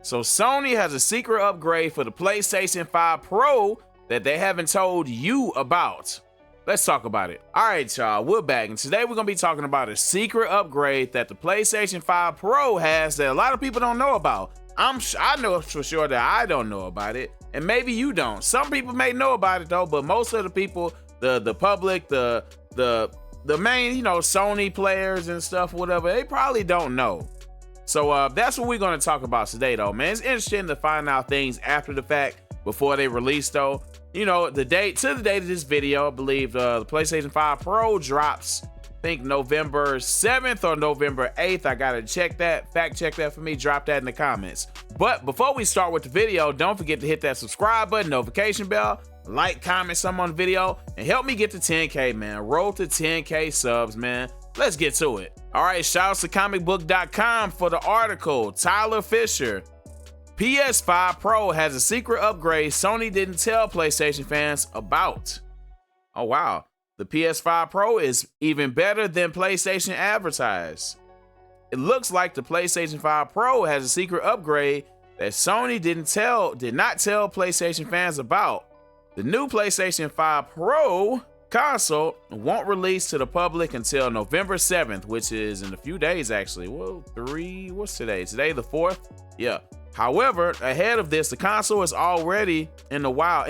So Sony has a secret upgrade for the PlayStation 5 Pro that they haven't told you about. Let's talk about it. All right, y'all, we're back, and today we're gonna be talking about a secret upgrade that the PlayStation 5 Pro has that a lot of people don't know about. I know for sure that I don't know about it, and maybe you don't. Some people may know about it though, but most of the people, the public, the main, Sony players and stuff, whatever, they probably don't know. So that's what we're gonna talk about today, though, man. It's interesting to find out things after the fact before they release, though. The date of this video, I believe the PlayStation 5 Pro drops, I think November 7th or November 8th. I gotta check that, fact check that for me, drop that in the comments. But before we start with the video, don't forget to hit that subscribe button, notification bell, like, comment something on the video, and help me get to 10K, man. Roll to 10K subs, man. Let's get to it. All right, shout out to comicbook.com for the article. Tyler Fisher. PS5 Pro has a secret upgrade Sony didn't tell PlayStation fans about. Oh, wow. The PS5 Pro is even better than PlayStation advertised. It looks like the PlayStation 5 Pro has a secret upgrade that Sony did not tell PlayStation fans about. The new PlayStation 5 Pro console won't release to the public until November 7th, which is in a few days, actually. Well, what's today? Today the 4th? Yeah. However, ahead of this, the console is already in the wild.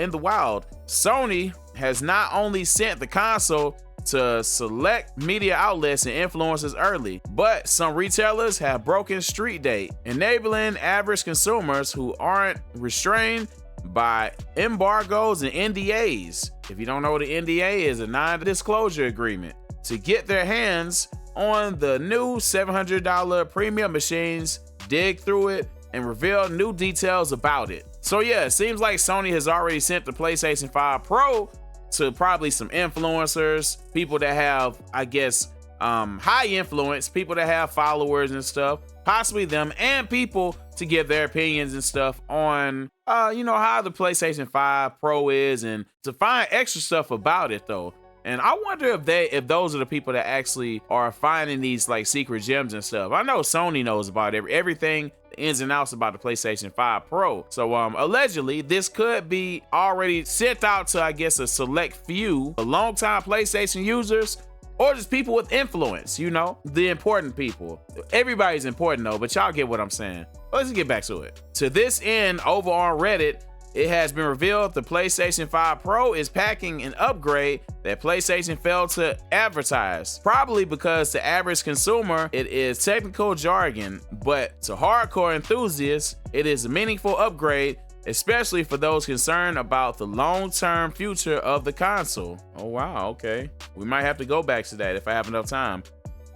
Sony has not only sent the console to select media outlets and influencers early, but some retailers have broken street date, enabling average consumers who aren't restrained by embargoes and NDAs. If you don't know what an NDA is, a non-disclosure agreement, to get their hands on the new $700 premium machines, dig through it, and reveal new details about it. So yeah, it seems like Sony has already sent the PlayStation 5 Pro to probably some influencers, people that have, I guess, high influence, people that have followers and stuff, possibly them, and people to give their opinions and stuff on, how the PlayStation 5 Pro is, and to find extra stuff about it, though. And I wonder if those are the people that actually are finding these like secret gems and stuff. I know Sony knows about everything, the ins and outs about the PlayStation 5 Pro. So allegedly, this could be already sent out to, I guess, a select few, longtime PlayStation users, or just people with influence, the important people. Everybody's important though, but y'all get what I'm saying. Let's get back to it. To this end, over on Reddit, it has been revealed the PlayStation 5 Pro is packing an upgrade that PlayStation failed to advertise. Probably because to average consumer, it is technical jargon, but to hardcore enthusiasts, it is a meaningful upgrade, especially for those concerned about the long-term future of the console. Oh wow, okay. We might have to go back to that if I have enough time.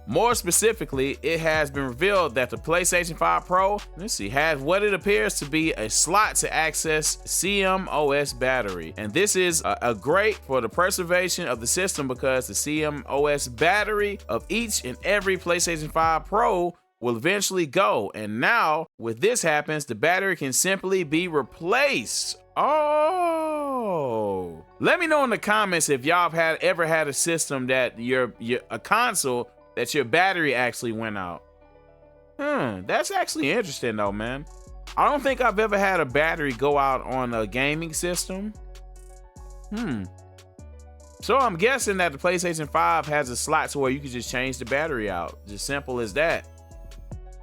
More specifically, it has been revealed that the PlayStation 5 Pro, has what it appears to be a slot to access CMOS battery. And this is a great for the preservation of the system because the CMOS battery of each and every PlayStation 5 Pro will eventually go. And now, with this happens, the battery can simply be replaced. Oh. Let me know in the comments if y'all have ever had a system that a console that your battery actually went out. That's actually interesting though, man. I don't think I've ever had a battery go out on a gaming system. So I'm guessing that the PlayStation 5 has a slot to where you can just change the battery out. Just simple as that.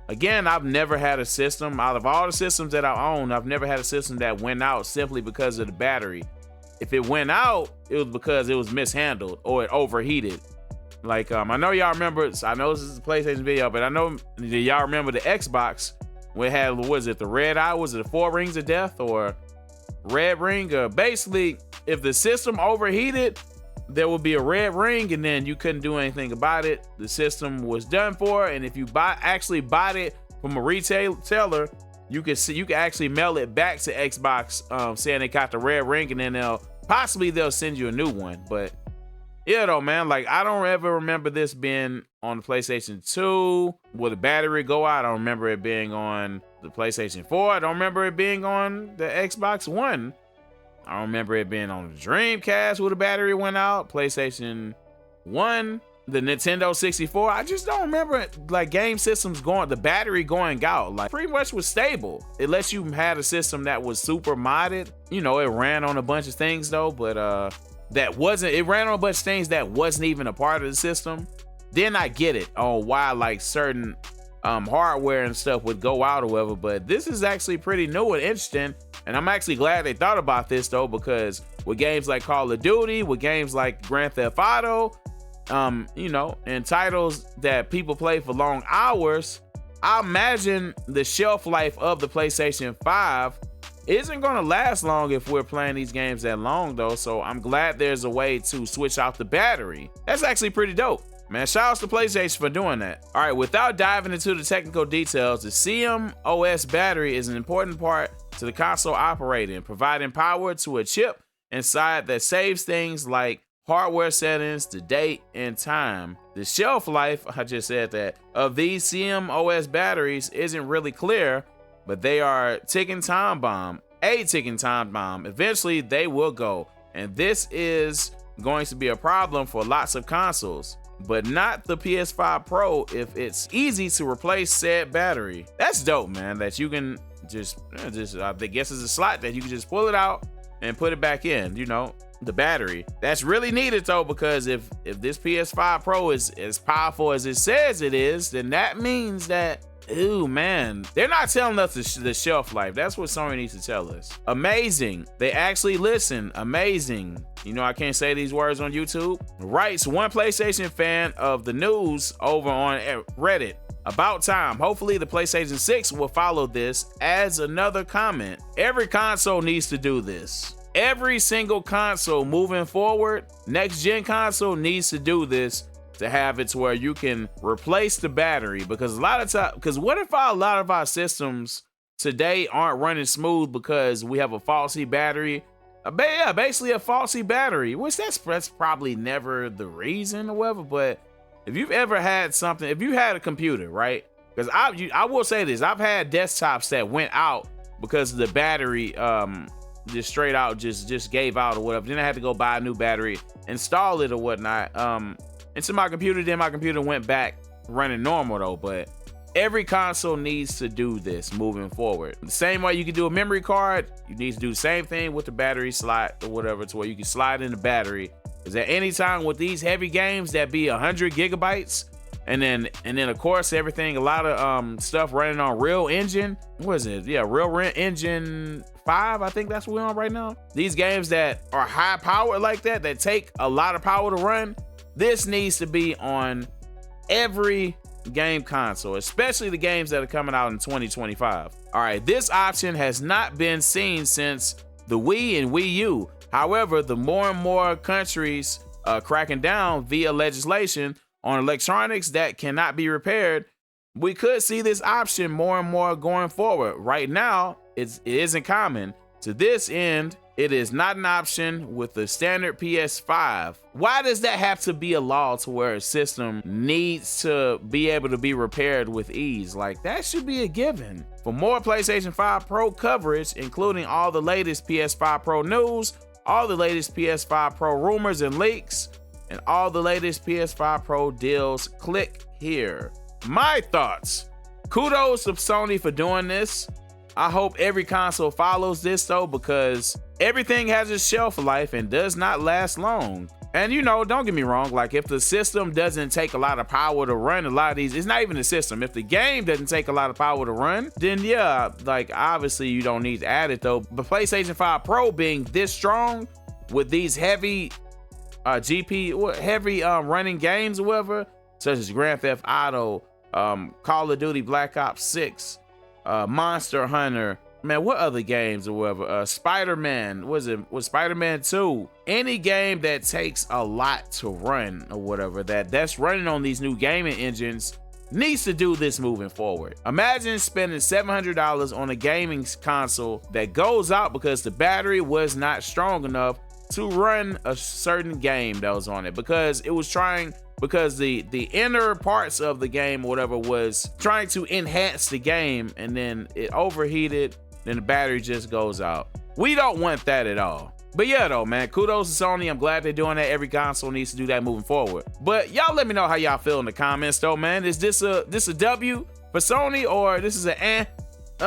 Again, I've never had a system, out of all the systems that I own, I've never had a system that went out simply because of the battery. If it went out, it was because it was mishandled or it overheated. Like, I know y'all remember, I know this is a PlayStation video, but I know y'all remember the Xbox where it had, was it the red eye? Was it the 4 rings of death or red ring? Basically, if the system overheated, there would be a red ring and then you couldn't do anything about it. The system was done for, and if you actually bought it from a retailer, you could actually mail it back to Xbox saying they got the red ring, and then they'll send you a new one. But yeah, though, man, like, I don't ever remember this being on the PlayStation 2 with the battery go out. I don't remember it being on the PlayStation 4. I don't remember it being on the Xbox One. I don't remember it being on the Dreamcast where the battery went out. PlayStation 1. the Nintendo 64, I just don't remember like game systems the battery going out. Like pretty much was stable. Unless you had a system that was super modded. You know, it ran on a bunch of things though, but it ran on a bunch of things that wasn't even a part of the system. Then I get it on why like certain hardware and stuff would go out or whatever, but this is actually pretty new and interesting. And I'm actually glad they thought about this though, because with games like Call of Duty, with games like Grand Theft Auto, you know, and titles that people play for long hours, I imagine the shelf life of the PlayStation 5 isn't gonna last long if we're playing these games that long though. So I'm glad there's a way to switch out the battery. That's actually pretty dope. Man, shout out to PlayStation for doing that. All right, without diving into the technical details, the CMOS battery is an important part to the console operating, providing power to a chip inside that saves things like hardware settings, the date, and time. The shelf life, I just said that, of these CMOS batteries isn't really clear, but they are a ticking time bomb. Eventually, they will go, and this is going to be a problem for lots of consoles, but not the PS5 Pro if it's easy to replace said battery. That's dope, man, that you can just I guess it's a slot that you can just pull it out and put it back in, you know, the battery. That's really needed though, because if this PS5 Pro is as powerful as it says it is, then that means that, ooh man, they're not telling us the shelf life. That's what Sony needs to tell us. Amazing. They actually listen. Amazing. You know, I can't say these words on YouTube. Writes one PlayStation fan of the news over on Reddit. About time. Hopefully the PlayStation 6 will follow this. Adds another comment. Every console needs to do this. Every single console moving forward, next gen console needs to do this, to have it to where you can replace the battery. Because a lot of time, because what if a lot of our systems today aren't running smooth because we have a faulty battery? Yeah, basically a faulty battery, which that's probably never the reason or whatever. But if you've ever had something, if you had a computer, right? Because I will say this, I've had desktops that went out because the battery just straight out just gave out or whatever. Then I had to go buy a new battery, install it or whatnot into my computer. Then my computer went back running normal though. But every console needs to do this moving forward. The same way you can do a memory card, you need to do the same thing with the battery slot or whatever, to where you can slide in the battery. Because at any time with these heavy games that be 100 gigabytes, and then of course everything, a lot of stuff running on Real Engine. What is it? Yeah, Real Engine 5, I think that's what we're on right now. These games that are high powered like that take a lot of power to run, this needs to be on every game console, especially the games that are coming out in 2025. All right, this option has not been seen since the Wii and Wii U. However, the more and more countries cracking down via legislation on electronics that cannot be repaired, we could see this option more and more going forward. Right now, it isn't common. To this end, it is not an option with the standard PS5. Why does that have to be a law to where a system needs to be able to be repaired with ease? Like, that should be a given. For more PlayStation 5 Pro coverage, including all the latest PS5 Pro news, all the latest PS5 Pro rumors and leaks, and all the latest PS5 Pro deals, click here. My thoughts. Kudos to Sony for doing this. I hope every console follows this though, because everything has a shelf life and does not last long. And you know, don't get me wrong, like if the system doesn't take a lot of power to run a lot of these, it's not even the system. If the game doesn't take a lot of power to run, then yeah, like obviously you don't need to add it though. But PlayStation 5 Pro being this strong with these heavy running games or whatever, such as Grand Theft Auto, Call of Duty Black Ops 6, Monster Hunter, man, what other games or whatever, Spider-Man, was Spider-Man 2, any game that takes a lot to run or whatever, that's running on these new gaming engines, needs to do this moving forward. Imagine spending $700 on a gaming console that goes out because the battery was not strong enough to run a certain game that was on it, because the inner parts of the game or whatever was trying to enhance the game, and then it overheated, then the battery just goes out. We don't want that at all. But yeah, though, man, kudos to Sony. I'm glad they're doing that. Every console needs to do that moving forward. But y'all let me know how y'all feel in the comments, though, man. Is this a W for Sony, or this is an eh?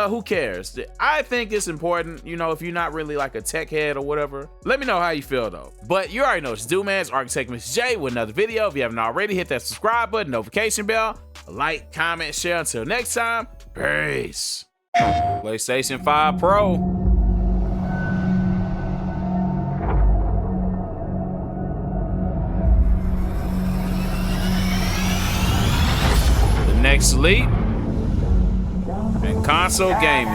Who cares? I think it's important, you know, if you're not really like a tech head or whatever. Let me know how you feel, though. But you already know it's Dude Man, it's Architect Mr. J with another video. If you haven't already, hit that subscribe button, notification bell, like, comment, share. Until next time, peace. PlayStation 5 Pro. The next leap in console gaming.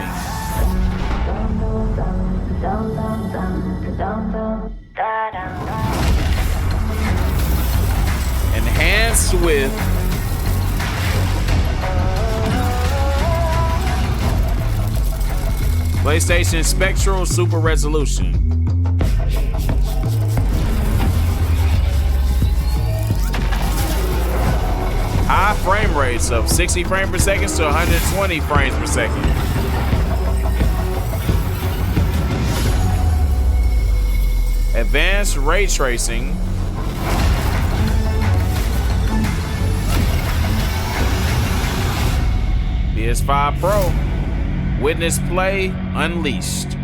Enhanced with PlayStation Spectral Super Resolution. High frame rates of 60 frames per second to 120 frames per second. Advanced ray tracing. PS5 Pro. Witness play unleashed.